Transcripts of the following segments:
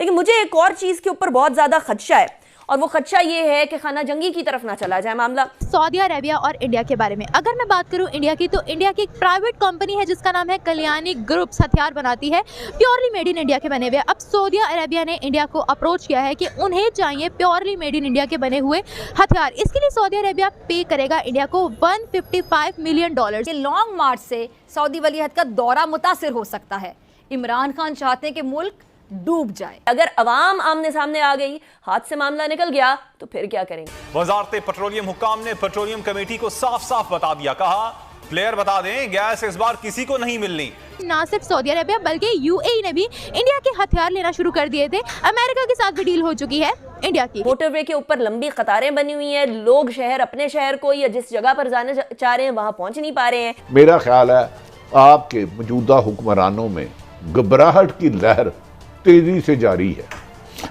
लेकिन मुझे एक और चीज के ऊपर बहुत ज्यादा खदशा है, और वो खदशा ये है कि खाना जंगी की तरफ ना चला जाए मामला। सऊदी अरेबिया और इंडिया के बारे में अगर मैं बात करूं इंडिया की, तो इंडिया की एक प्राइवेट कंपनी है जिसका नाम है कल्याणी ग्रुप्स, हथियार बनाती है प्योरली मेड इन इंडिया के बने हुए। अब सऊदी अरेबिया ने इंडिया को अप्रोच किया है कि उन्हें चाहिए प्योरली मेड इन इंडिया के बने हुए हथियार। इसके लिए सऊदी अरेबिया पे करेगा इंडिया को $155 मिलियन। लॉन्ग मार्च से सऊदी वलीअहद का दौरा मुतासिर हो सकता है। इमरान खान चाहते हैं कि मुल्क डूब जाए। अगर अवाम आमने सामने आ गई, हाथ से मामला निकल गया, तो फिर क्या करेंगे? वजारत पेट्रोलियम हुक्काम ने पेट्रोलियम कमेटी को साफ साफ बता दिया, कहा प्लेयर बता दें गैस इस बार किसी को नहीं मिलनी। ना सिर्फ सऊदी अरेबिया बल्कि यूएई ने भी इंडिया के हथियार लेना शुरू कर दिए थे। अमेरिका के साथ भी डील हो चुकी है इंडिया की। मोटरवे के ऊपर लंबी कतारें बनी हुई हैं, लोग शहर अपने शहर को या जिस जगह पर जाना चाह रहे हैं वहां पहुंच नहीं पा रहे हैं। मेरा ख्याल है आपके मौजूदा हुक्मरानों में घबराहट की लहर तेजी से जारी है।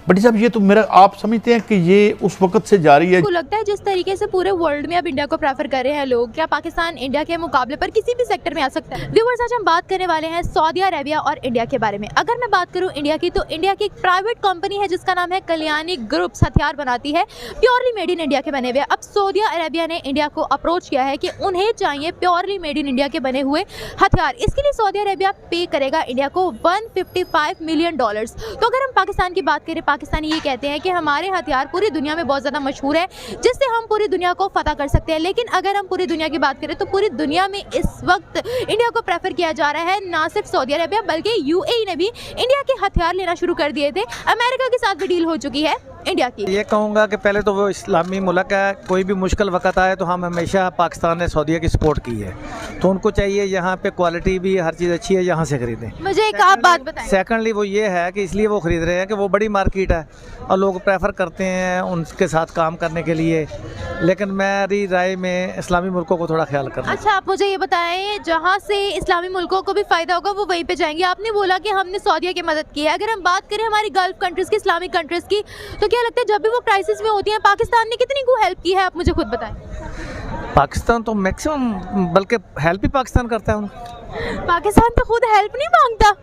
बटी साहब, ये तो मेरा आप समझते हैं कि ये उस वक्त से जारी है? आपको लगता है जिस तरीके से पूरे वर्ल्ड में अब इंडिया को प्रेफर कर रहे हैं लोग, क्या पाकिस्तान इंडिया के मुकाबले पर किसी भी सेक्टर में आ सकता है? व्यूअर्स, आज हम बात करने वाले हैं सऊदी अरेबिया और इंडिया के बारे में। अगर मैं बात करूं इंडिया की, तो इंडिया की एक प्राइवेट कंपनी है जिसका नाम है कल्याणी ग्रुप्स, हथियार बनाती है प्योरली मेड इन इंडिया के बने हुए। अब सऊदी अरेबिया ने इंडिया को अप्रोच किया है कि उन्हें चाहिए प्योरली मेड इन इंडिया के बने हुए हथियार। इसके लिए सऊदी अरेबिया पे करेगा इंडिया को $155 मिलियन। तो अगर हम पाकिस्तान की बात करें, पाकिस्तानी ये कहते हैं कि हमारे हथियार पूरी दुनिया में बहुत ज़्यादा मशहूर है, जिससे हम पूरी दुनिया को फतह कर सकते हैं। लेकिन अगर हम पूरी दुनिया की बात करें तो पूरी दुनिया में इस वक्त इंडिया को प्रेफर किया जा रहा है। ना सिर्फ सऊदी अरेबिया बल्कि यूएई ने भी इंडिया के हथियार लेना शुरू कर दिए थे। अमेरिका के साथ भी डील हो चुकी है इंडिया की। ये कहूँगा कि पहले तो वो इस्लामी मुल्क है, कोई भी मुश्किल वक्त आए तो हम हमेशा पाकिस्तान ने सऊदीया की सपोर्ट की है, तो उनको चाहिए यहाँ पे क्वालिटी भी हर चीज़ अच्छी है, यहाँ से खरीदें। मुझे एक आप बात बताएं। सेकंडली वो ये है कि इसलिए वो खरीद रहे हैं कि वो बड़ी मार्केट है और लोग प्रेफर करते हैं उनके साथ काम करने के लिए, लेकिन मेरी राय में इस्लामी मुल्कों को थोड़ा ख्याल करना। अच्छा, आप मुझे ये बताएं, जहाँ से इस्लामी मुल्कों को भी फ़ायदा होगा वो वहीं पे जाएंगे। आपने बोला कि हमने सऊदीया की मदद की है। अगर हम बात करें हमारी गल्फ कंट्रीज़ की, इस्लामिक कंट्रीज़ की, तो क्या लगता है जब भी वो क्राइसिस में होती हैं पाकिस्तान ने कितनी को हेल्प की है? आप मुझे खुद बताएं। पाकिस्तान तो मैक्सिमम, बल्कि हेल्प ही पाकिस्तान करता है। पाकिस्तान तो खुद हेल्प नहीं मांगता।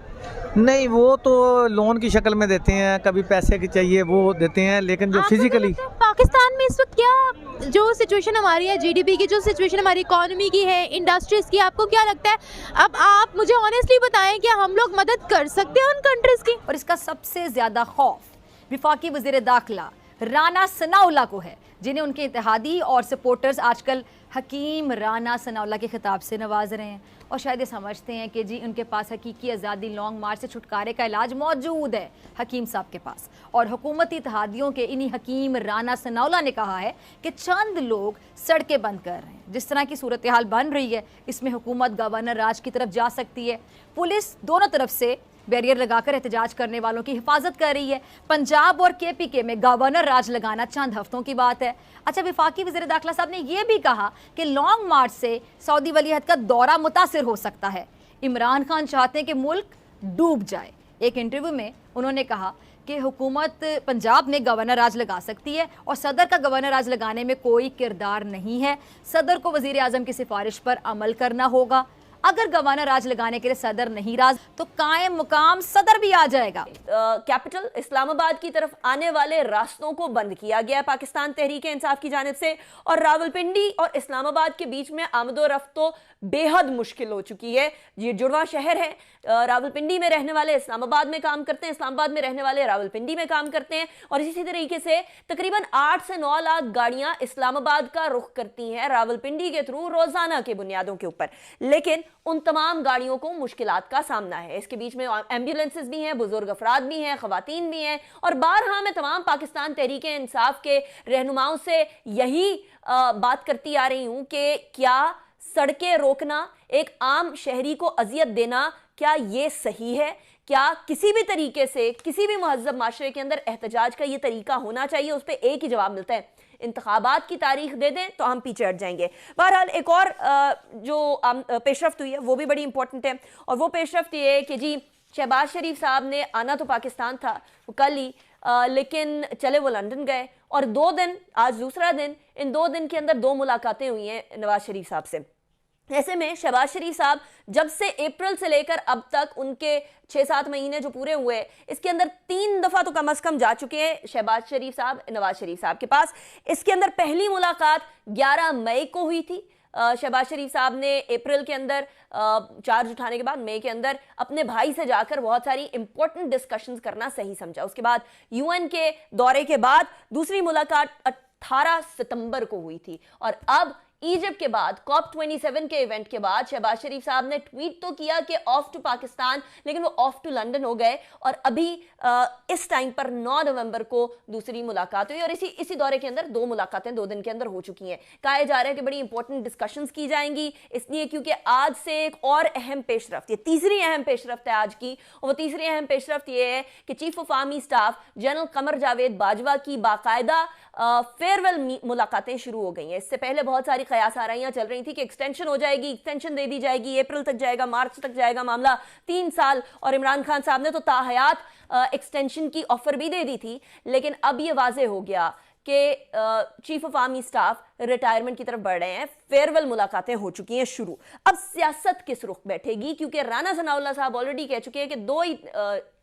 नहीं, वो तो लोन की शक्ल में देते हैं, कभी पैसे की चाहिए वो देते हैं, लेकिन जो फिजिकली पाकिस्तान में इस वक्त क्या जो सिचुएशन हमारी है, जीडीपी की जो सिचुएशन हमारी इकोनॉमी की है, इंडस्ट्रीज की, आपको क्या लगता है? अब आप मुझे ऑनेस्टली बताएं कि हम लोग मदद कर सकते हैं उन कंट्रीज की? और इसका सबसे ज्यादा खौफ विफाकी वजीर दाखिला राना सनाउल्लाह को है, जिन्हें उनके इत्तेहादी और सपोर्टर्स आजकल हकीम राना सनाउल्लाह के खिताब से नवाज रहे हैं और शायद ये समझते हैं कि जी उनके पास हकीकी आज़ादी, लॉन्ग मार्च से छुटकारे का इलाज मौजूद है हकीम साहब के पास। और हुकूमती इत्तेहादियों के इन्हीं हकीम राना सनाउल्लाह ने कहा है कि चंद लोग सड़कें बंद कर रहे हैं। जिस तरह की सूरत हाल बन रही है, इसमें हुकूमत गवर्नर राज की तरफ जा सकती है। पुलिस दोनों तरफ से बैरियर लगाकर एहतजाज करने वालों की हिफाजत कर रही है। पंजाब और केपीके में गवर्नर राज लगाना चंद हफ्तों की बात है। अच्छा, विफाकी वज़ीर दाखिला साहब ने यह भी कहा कि लॉन्ग मार्च से सऊदी वलीअहद का दौरा मुतासिर हो सकता है। इमरान खान चाहते हैं कि मुल्क डूब जाए। एक इंटरव्यू में उन्होंने कहा कि हुकूमत पंजाब में गवर्नर राज लगा सकती है और सदर का गवर्नर राज लगाने में कोई किरदार नहीं है। सदर को वज़ीर आज़म की सिफारिश पर अमल करना होगा। अगर गवर्नर राज लगाने के लिए सदर नहीं राज तो कायम मुकाम सदर भी आ जाएगा। कैपिटल इस्लामाबाद की तरफ आने वाले रास्तों को बंद किया गया पाकिस्तान तहरीक इंसाफ की जानिब से, और रावलपिंडी और इस्लामाबाद के बीच में आमदोरफ्त तो बेहद मुश्किल हो चुकी है। ये जुड़वा शहर है, रावलपिंडी में रहने वाले इस्लामाबाद में काम करते हैं, इस्लामाबाद में रहने वाले रावलपिंडी में काम करते हैं, और इसी तरीके से तकरीबन 8 से 9 लाख गाड़ियां इस्लामाबाद का रुख करती हैं रावलपिंडी के थ्रू रोजाना के बुनियादों के ऊपर। लेकिन उन तमाम गाड़ियों को मुश्किलात का सामना है। इसके बीच में एम्बुलेंसेस भी हैं, बुजुर्ग अफराद भी हैं, खवातीन भी हैं, और बारहा मैं तमाम पाकिस्तान तहरीक इंसाफ के रहनुमाओं से यही बात करती आ रही हूं कि क्या सड़कें रोकना, एक आम शहरी को अजियत देना, क्या ये सही है? क्या किसी भी तरीके से किसी भी महज़ब माशरे के अंदर एहतजाज का ये तरीका होना चाहिए? उस पर एक ही जवाब मिलता है, इंतखाबात की तारीख दे दें तो हम पीछे हट जाएंगे। बहरहाल एक और जो पेशरफ्त हुई है वो भी बड़ी इंपॉर्टेंट है, और वो पेशरफ्त ये है कि जी शहबाज शरीफ साहब ने आना तो पाकिस्तान था वो कल ही, लेकिन चले वो लंदन गए, और 2 दिन, आज दूसरा दिन, इन 2 दिन के अंदर 2 मुलाकातें हुई हैं नवाज शरीफ साहब से। ऐसे में शहबाज शरीफ साहब जब से अप्रैल से लेकर अब तक उनके 6-7 महीने जो पूरे हुए, इसके अंदर 3 दफा तो कम से कम जा चुके हैं शहबाज शरीफ साहब नवाज शरीफ साहब के पास। इसके अंदर पहली मुलाकात 11 मई को हुई थी। शहबाज शरीफ साहब ने अप्रैल के अंदर चार्ज उठाने के बाद मई के अंदर अपने भाई से जाकर बहुत सारी इंपॉर्टेंट डिस्कशंस करना सही समझा। उसके बाद यूएन के दौरे के बाद दूसरी मुलाकात 18 सितंबर को हुई थी। और अब इजिप्ट के बाद COP27 के इवेंट के बाद शहबाज शरीफ साहब ने ट्वीट तो किया कि ऑफ टू पाकिस्तान, लेकिन वो ऑफ टू लंदन हो गए और अभी इस टाइम पर 9 नवंबर को दूसरी मुलाकात हुई और इसी दौरे के अंदर 2 मुलाकातें 2 दिन के अंदर हो चुकी हैं। कहा जा रहा है कि बड़ी इंपॉर्टेंट डिस्कशंस की जाएंगी, इसलिए क्योंकि आज से एक और अहम पेशरफ्त, ये तीसरी अहम पेशरफ्त है आज की, और वो तीसरी अहम पेशरफ्त ये है कि chief of army staff general Qamar Javed Bajwa की बाकायदा फेयरवेल मुलाकातें शुरू हो गई हैं। इससे पहले बहुत सारी कयास आराइयां चल रही थी कि एक्सटेंशन हो जाएगी, एक्सटेंशन दे दी जाएगी, अप्रैल तक जाएगा, मार्च तक जाएगा मामला, 3 साल, और इमरान खान साहब ने तो ताहयात एक्सटेंशन की ऑफर भी दे दी थी। लेकिन अब ये वाजे हो गया कि chief of army staff retirement की तरफ बढ़ रहे हैं, फेयरवेल मुलाकातें हो चुकी हैं शुरू। अब सियासत किस रुख बैठेगी, क्योंकि राना सनाउल्लाह साहब ऑलरेडी कह चुके हैं कि 2 ही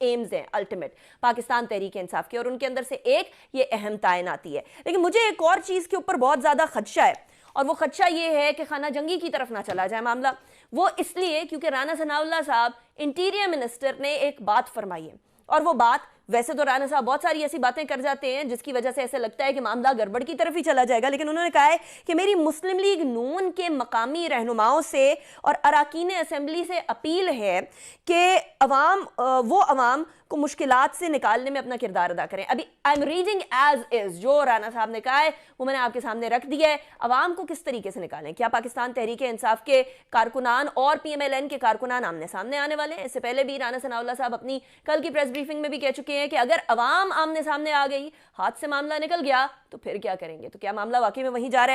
एम्स हैं अल्टीमेट पाकिस्तान तहरीक इंसाफ के, और उनके अंदर से एक ये अहम तैनाती है। लेकिन मुझे एक और चीज के ऊपर बहुत ज्यादा खदशा है, और वो खदशा ये है कि खाना जंगी की तरफ ना चला जाए मामला। वो इसलिए क्योंकि राना सनाउल्लाह साहब इंटीरियर मिनिस्टर ने एक बात फरमाई है, और वो बात, वैसे तो राना साहब बहुत सारी ऐसी बातें कर जाते हैं जिसकी वजह से ऐसे लगता है कि मामला गड़बड़ की तरफ ही चला जाएगा, लेकिन उन्होंने कहा है कि मेरी मुस्लिम लीग नून के मकामी रहनुमाओं से और अराकीन असेंबली से अपील है कि वो अवाम को मुश्किलात से निकालने में अपना किरदार अदा करें। अभी I am reading as is, जो राना साहब ने कहा है वो मैंने आपके सामने रख दिया है। अवाम को किस तरीके से निकालें? क्या पाकिस्तान तहरीक इंसाफ के कारकुनान और PMLN के कारकुनान आमने सामने आने वाले हैं? इससे पहले भी राना सनाउल्लाह साहब अपनी कल की प्रेस ब्रीफिंग में भी कह चुके हैं कि अगर अवाम आमने सामने आ गई, हाथ से मामला निकल गया, तो फिर क्या करेंगे? तो क्या मामला वाकई में वहीं जा रहा है?